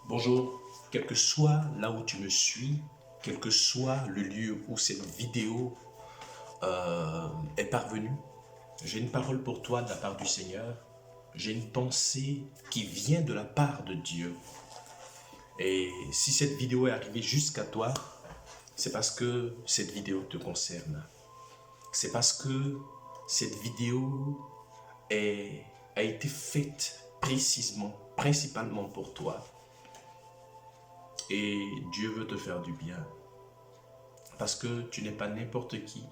Bonjour, quel que soit là où tu me suis, quel que soit le lieu où cette vidéo est parvenue, j'ai une parole pour toi de la part du Seigneur. J'ai une pensée qui vient de la part de Dieu. Et si cette vidéo est arrivée jusqu'à toi, c'est parce que cette vidéo te concerne. C'est parce que cette vidéo a été faite précisément, principalement pour toi. Et Dieu veut te faire du bien. Parce que tu n'es pas n'importe qui.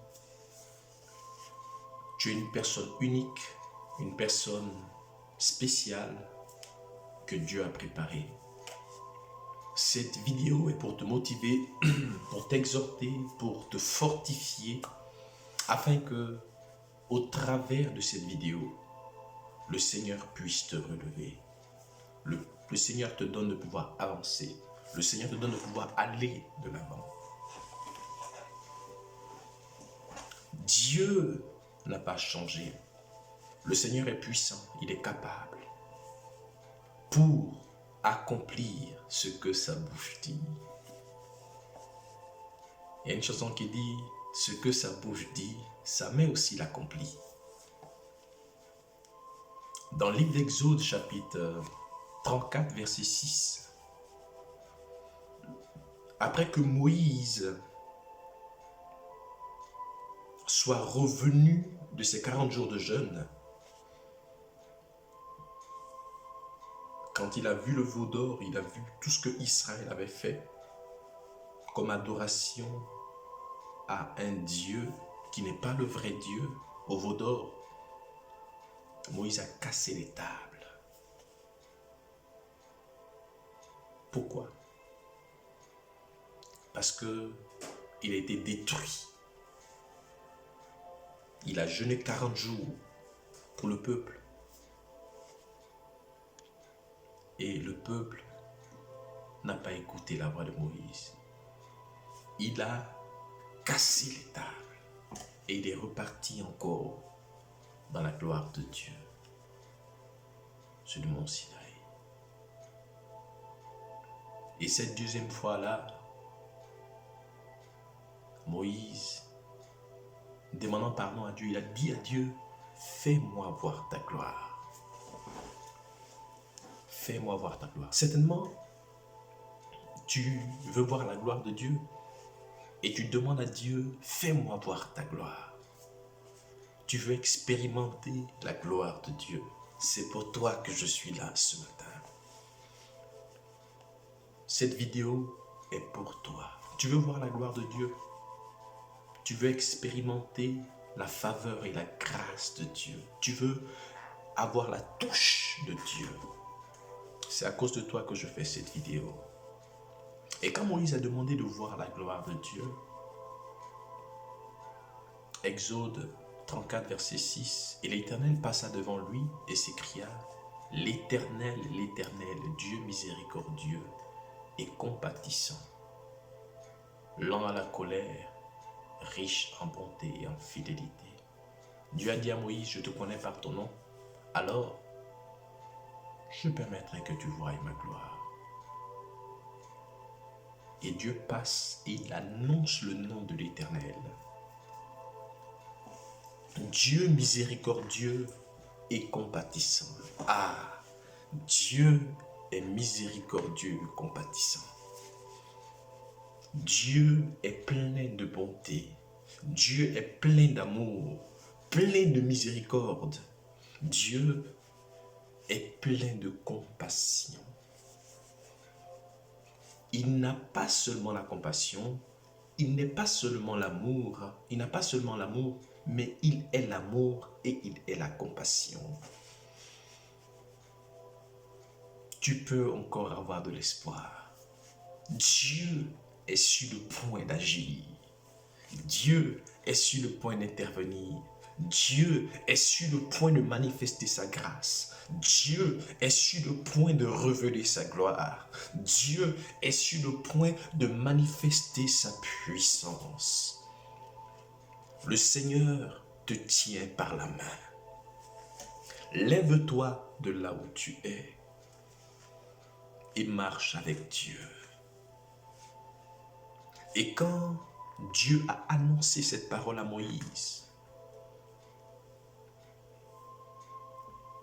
Tu es une personne unique, une personne spéciale que Dieu a préparée. Cette vidéo est pour te motiver, pour t'exhorter, pour te fortifier, afin que, au travers de cette vidéo, le Seigneur puisse te relever. Le Seigneur te donne de pouvoir avancer. Le Seigneur te donne de pouvoir aller de l'avant. Dieu n'a pas changé. Le Seigneur est puissant, il est capable pour accomplir ce que sa bouche dit. Il y a une chanson qui dit « Ce que sa bouche dit, sa main aussi l'accomplit ». Dans le livre d'Exode, chapitre 34, verset 6, après que Moïse soit revenu de ses 40 jours de jeûne, quand il a vu le veau d'or, il a vu tout ce que Israël avait fait comme adoration à un Dieu qui n'est pas le vrai Dieu, au veau d'or. Moïse a cassé les tables. Pourquoi? Parce que il a été détruit. Il a jeûné 40 jours pour le peuple. Et le peuple n'a pas écouté la voix de Moïse. Il a cassé les tables. Et il est reparti encore dans la gloire de Dieu sur le mont Sinaï. Et cette deuxième fois-là, Moïse, demandant pardon à Dieu, il a dit à Dieu, fais-moi voir ta gloire. Fais-moi voir ta gloire. Certainement, tu veux voir la gloire de Dieu et tu demandes à Dieu, fais-moi voir ta gloire. Tu veux expérimenter la gloire de Dieu. C'est pour toi que je suis là ce matin. Cette vidéo est pour toi. Tu veux voir la gloire de Dieu? Tu veux expérimenter la faveur et la grâce de Dieu? Tu veux avoir la touche de Dieu? C'est à cause de toi que je fais cette vidéo. Et quand Moïse a demandé de voir la gloire de Dieu, Exode 34, verset 6, et l'Éternel passa devant lui et s'écria, l'Éternel, l'Éternel, Dieu miséricordieux et compatissant, lent à la colère, riche en bonté et en fidélité. Dieu a dit à Moïse, je te connais par ton nom, alors je permettrai que tu voies ma gloire. Et Dieu passe et il annonce le nom de l'Éternel. Dieu miséricordieux et compatissant. Ah, Dieu est miséricordieux et compatissant. Dieu est plein de bonté. Dieu est plein d'amour, plein de miséricorde. Dieu est plein de compassion. Il n'a pas seulement la compassion, il n'est pas seulement l'amour, il n'a pas seulement l'amour, mais il est l'amour et il est la compassion. Tu peux encore avoir de l'espoir. Dieu est sur le point d'agir. Dieu est sur le point d'intervenir. Dieu est sur le point de manifester sa grâce. Dieu est sur le point de révéler sa gloire. Dieu est sur le point de manifester sa puissance. Le Seigneur te tient par la main. Lève-toi de là où tu es. et marche avec Dieu. Et quand Dieu a annoncé cette parole à Moïse,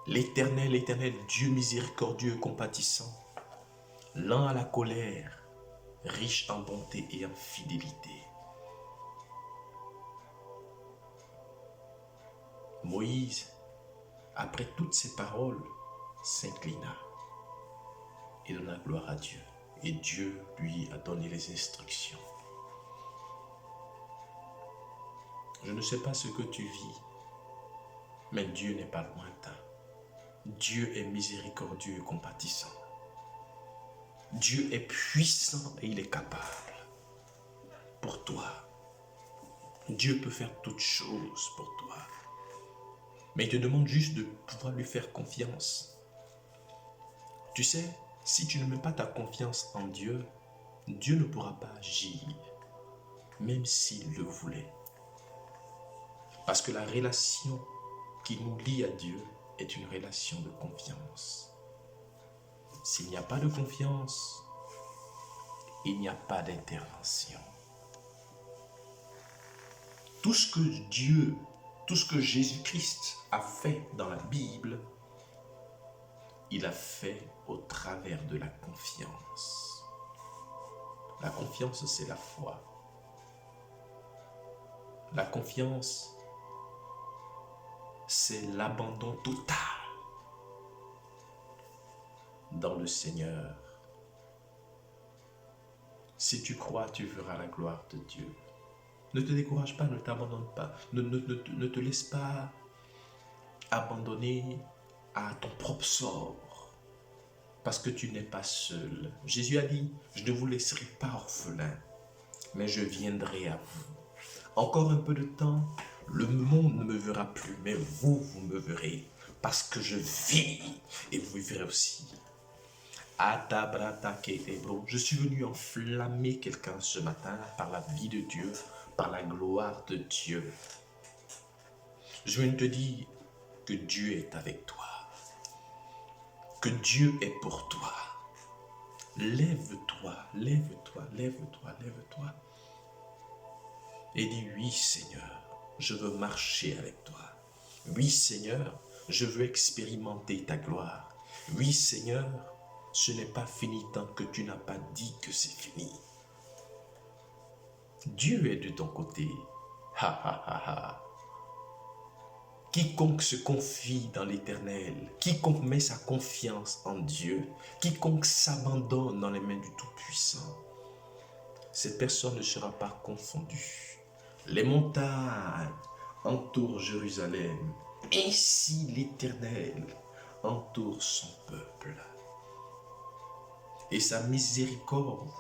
l'Éternel, l'Éternel, Dieu miséricordieux et compatissant, lent à la colère, riche en bonté et en fidélité. Moïse, après toutes ces paroles, s'inclina et donna gloire à Dieu. Et Dieu lui a donné les instructions. Je ne sais pas ce que tu vis, mais Dieu n'est pas lointain. Dieu est miséricordieux et compatissant. Dieu est puissant et il est capable. Pour toi, Dieu peut faire toutes choses pour toi. Mais il te demande juste de pouvoir lui faire confiance. Tu sais, si tu ne mets pas ta confiance en Dieu, Dieu ne pourra pas agir, même s'il le voulait. Parce que la relation qui nous lie à Dieu est une relation de confiance. S'il n'y a pas de confiance, il n'y a pas d'intervention. Tout ce que Dieu, tout ce que Jésus-Christ a fait dans la Bible, il a fait au travers de la confiance. La confiance, c'est la foi. La confiance, c'est l'abandon total dans le Seigneur. Si tu crois, tu verras la gloire de Dieu. Ne te décourage pas, ne t'abandonne pas. Ne te laisse pas abandonner à ton propre sort. Parce que tu n'es pas seul. Jésus a dit, je ne vous laisserai pas orphelin, mais je viendrai à vous. Encore un peu de temps, le monde ne me verra plus, mais vous, vous me verrez. Parce que je vis et vous verrez aussi. Je suis venu enflammer quelqu'un ce matin par la vie de Dieu, par la gloire de Dieu. Je viens de te dire que Dieu est avec toi, que Dieu est pour toi. Lève-toi, lève-toi, lève-toi, lève-toi. Et dis, oui Seigneur, je veux marcher avec toi. Oui Seigneur, je veux expérimenter ta gloire. Oui Seigneur, ce n'est pas fini tant que tu n'as pas dit que c'est fini. Dieu est de ton côté. Ha ha ha ha. Quiconque se confie dans l'Éternel, quiconque met sa confiance en Dieu, quiconque s'abandonne dans les mains du Tout-Puissant, cette personne ne sera pas confondue. Les montagnes entourent Jérusalem, ainsi l'Éternel entoure son peuple. Et sa miséricorde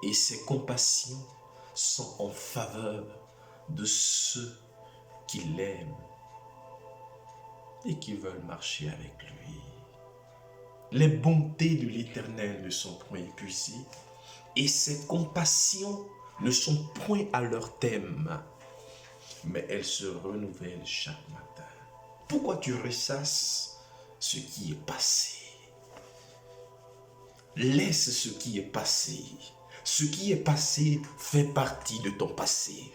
et ses compassions sont en faveur de ceux qui l'aiment et qui veulent marcher avec lui. Les bontés de l'Éternel ne sont point épuisées et ses compassions ne sont point à leur thème, mais elles se renouvellent chaque matin. Pourquoi tu ressasses ce qui est passé? Laisse ce qui est passé. Ce qui est passé fait partie de ton passé.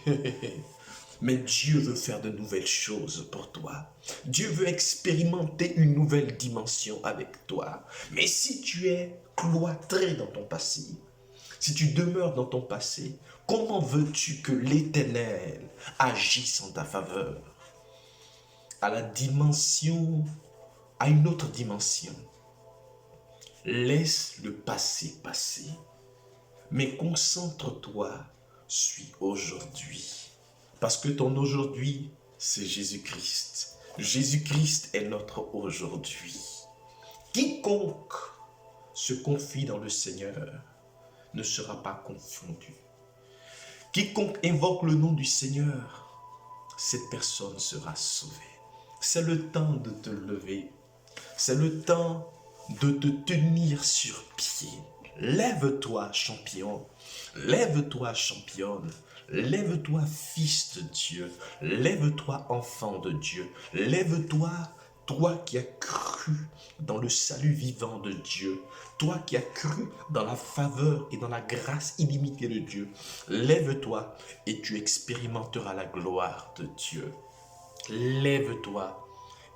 Mais Dieu veut faire de nouvelles choses pour toi. Dieu veut expérimenter une nouvelle dimension avec toi. Mais si tu es cloîtré dans ton passé, si tu demeures dans ton passé, comment veux-tu que l'Éternel agisse en ta faveur? À la dimension, à une autre dimension. Laisse le passé passer, mais concentre-toi sur aujourd'hui. Parce que ton aujourd'hui, c'est Jésus-Christ. Jésus-Christ est notre aujourd'hui. Quiconque se confie dans le Seigneur ne sera pas confondu. Quiconque invoque le nom du Seigneur, cette personne sera sauvée. C'est le temps de te lever. C'est le temps de te tenir sur pied. Lève-toi, champion. Lève-toi, championne. Lève-toi, fils de Dieu. Lève-toi, enfant de Dieu. Lève-toi, Toi qui as cru dans le salut vivant de Dieu, toi qui as cru dans la faveur et dans la grâce illimitée de Dieu, lève-toi et tu expérimenteras la gloire de Dieu. Lève-toi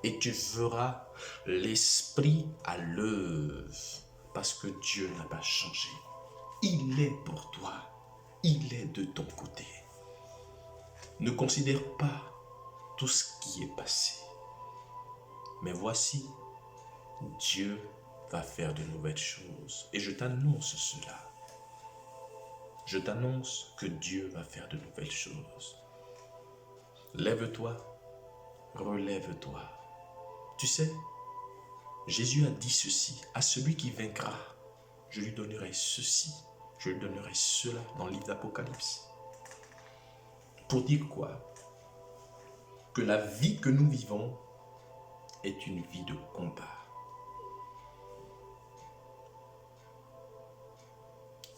et tu verras l'Esprit à l'œuvre, parce que Dieu n'a pas changé. Il est pour toi, il est de ton côté. Ne considère pas tout ce qui est passé. Mais voici, Dieu va faire de nouvelles choses. Et je t'annonce cela. Je t'annonce que Dieu va faire de nouvelles choses. Lève-toi, relève-toi. Tu sais, Jésus a dit ceci, à celui qui vaincra, je lui donnerai ceci, je lui donnerai cela dans le livre d'Apocalypse. Pour dire quoi? Que la vie que nous vivons est une vie de combat.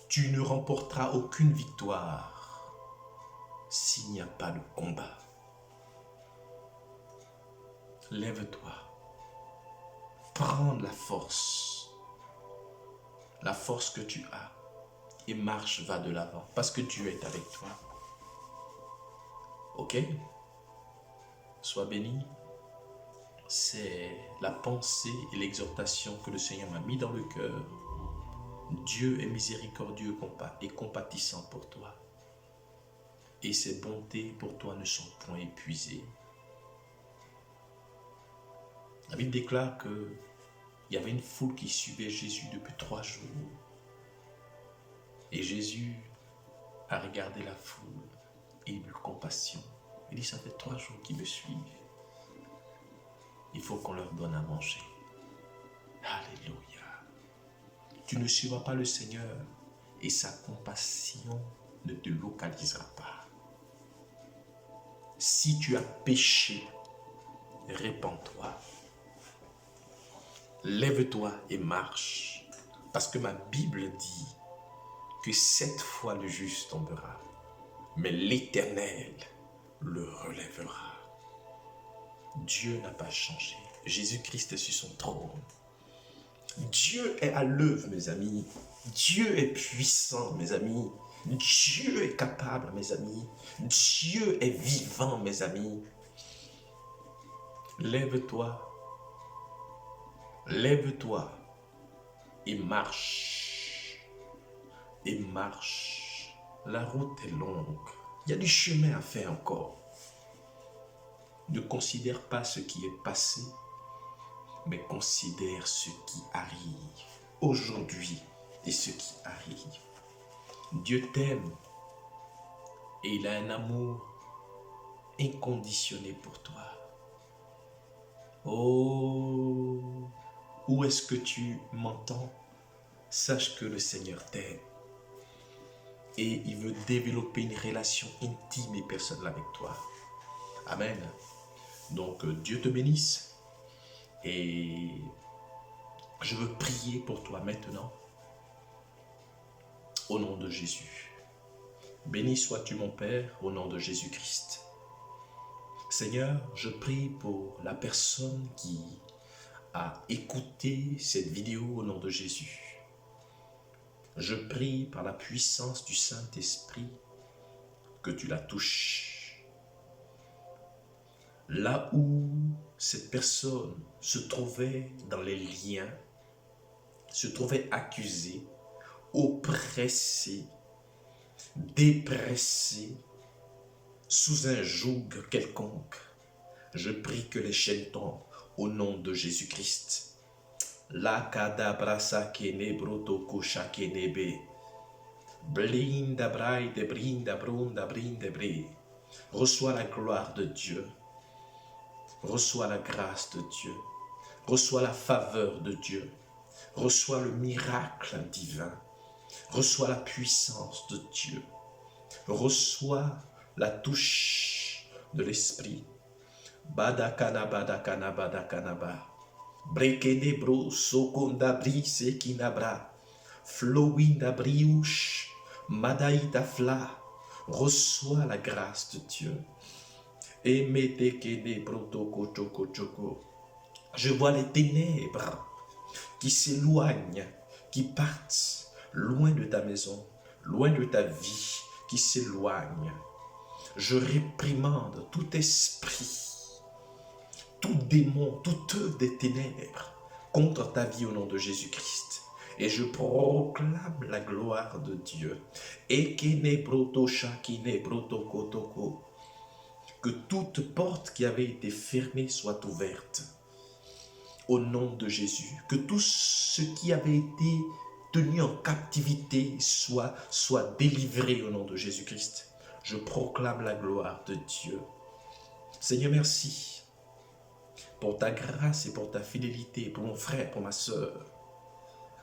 Tu ne remporteras aucune victoire s'il n'y a pas de combat. Lève-toi, prends la force que tu as et marche, va de l'avant parce que Dieu est avec toi. Ok? Sois béni. C'est la pensée et l'exhortation que le Seigneur m'a mis dans le cœur. Dieu est miséricordieux et compatissant pour toi. Et ses bontés pour toi ne sont point épuisées. La Bible déclare qu'il y avait une foule qui suivait Jésus depuis 3 jours. Et Jésus a regardé la foule et il eut compassion. Il dit, ça fait 3 jours qu'ils me suivent. Il faut qu'on leur donne à manger. Alléluia. Tu ne suivras pas le Seigneur et sa compassion ne te localisera pas. Si tu as péché, répands-toi. Lève-toi et marche. Parce que ma Bible dit que 7 fois le juste tombera, mais l'Éternel le relèvera. Dieu n'a pas changé. Jésus-Christ est sur son trône. Dieu est à l'œuvre, mes amis. Dieu est puissant, mes amis. Dieu est capable, mes amis. Dieu est vivant, mes amis. Lève-toi. Lève-toi et marche. Et marche. La route est longue. Il y a du chemin à faire encore. Ne considère pas ce qui est passé, mais considère ce qui arrive aujourd'hui et ce qui arrive. Dieu t'aime et il a un amour inconditionné pour toi. Oh, où est-ce que tu m'entends? Sache que le Seigneur t'aime et il veut développer une relation intime et personnelle avec toi. Amen. Donc, Dieu te bénisse et je veux prier pour toi maintenant au nom de Jésus. Béni sois-tu mon Père au nom de Jésus-Christ. Seigneur, je prie pour la personne qui a écouté cette vidéo au nom de Jésus. Je prie par la puissance du Saint-Esprit que tu la touches. Là où cette personne se trouvait dans les liens, se trouvait accusée, oppressée, dépressée, sous un joug quelconque, je prie que les chaînes tombent au nom de Jésus-Christ. La kadabrasa kene broto kusha kenebe. Blinda braide brinda brunda brinde bre. Reçois la gloire de Dieu. Reçois la grâce de Dieu. Reçois la faveur de Dieu. Reçois le miracle divin. Reçois la puissance de Dieu. Reçois la touche de l'Esprit. Badakana badakana badakana ba. Brekene bro sokonda brise kinabra. Flowinda briouche. Madaïta fla. Reçois la grâce de Dieu. Emete kene protoko choko choko. Je vois les ténèbres qui s'éloignent, qui partent loin de ta maison, loin de ta vie, qui s'éloignent. Je réprimande tout esprit, tout démon, toute œuvre des ténèbres contre ta vie au nom de Jésus-Christ. Et je proclame la gloire de Dieu. Que toute porte qui avait été fermée soit ouverte au nom de Jésus. Que tout ce qui avait été tenu en captivité soit délivré au nom de Jésus-Christ. Je proclame la gloire de Dieu. Seigneur, merci pour ta grâce et pour ta fidélité, pour mon frère, pour ma soeur.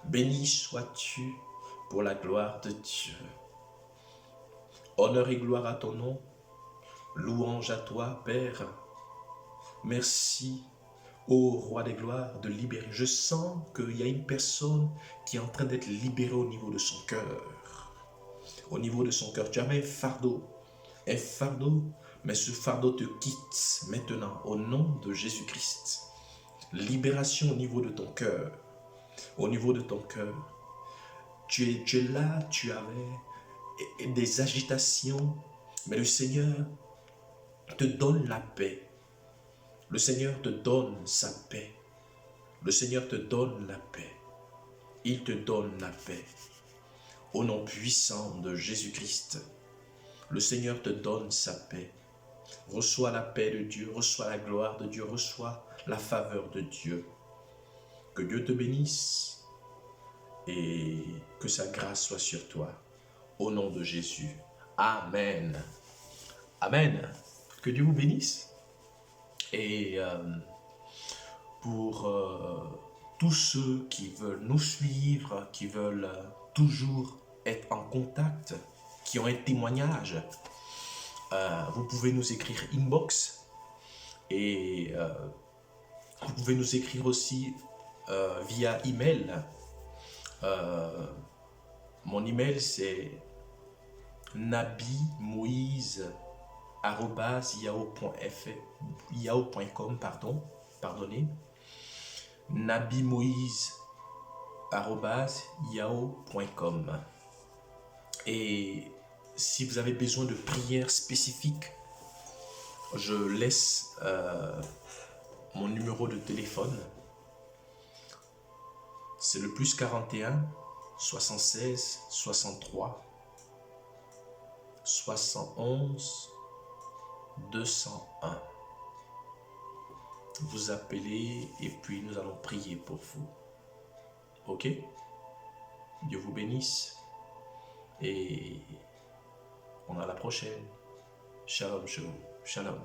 Béni sois-tu pour la gloire de Dieu. Honneur et gloire à ton nom. Louange à toi, Père. Merci, ô Roi des gloires, de libérer. Je sens qu'il y a une personne qui est en train d'être libérée au niveau de son cœur. Au niveau de son cœur. Tu avais un fardeau, mais ce fardeau te quitte maintenant au nom de Jésus-Christ. Libération au niveau de ton cœur. Au niveau de ton cœur. Tu es là, tu avais des agitations, mais le Seigneur te donne la paix. Le Seigneur te donne sa paix. Le Seigneur te donne la paix. Il te donne la paix. Au nom puissant de Jésus-Christ, le Seigneur te donne sa paix. Reçois la paix de Dieu, reçois la gloire de Dieu, reçois la faveur de Dieu. Que Dieu te bénisse et que sa grâce soit sur toi. Au nom de Jésus. Amen. Amen. Que Dieu vous bénisse. Et pour tous ceux qui veulent nous suivre, qui veulent toujours être en contact, qui ont un témoignage, vous pouvez nous écrire inbox et vous pouvez nous écrire aussi via email. Mon email c'est nabimoise@yahoo.com, pardonnez, nabimoise@yahoo.com. Et si vous avez besoin de prières spécifiques, je laisse mon numéro de téléphone. C'est le +41 76 63 71 201. Vous appelez et puis nous allons prier pour vous. Ok? Dieu vous bénisse et on a la prochaine. Shalom, shalom, shalom.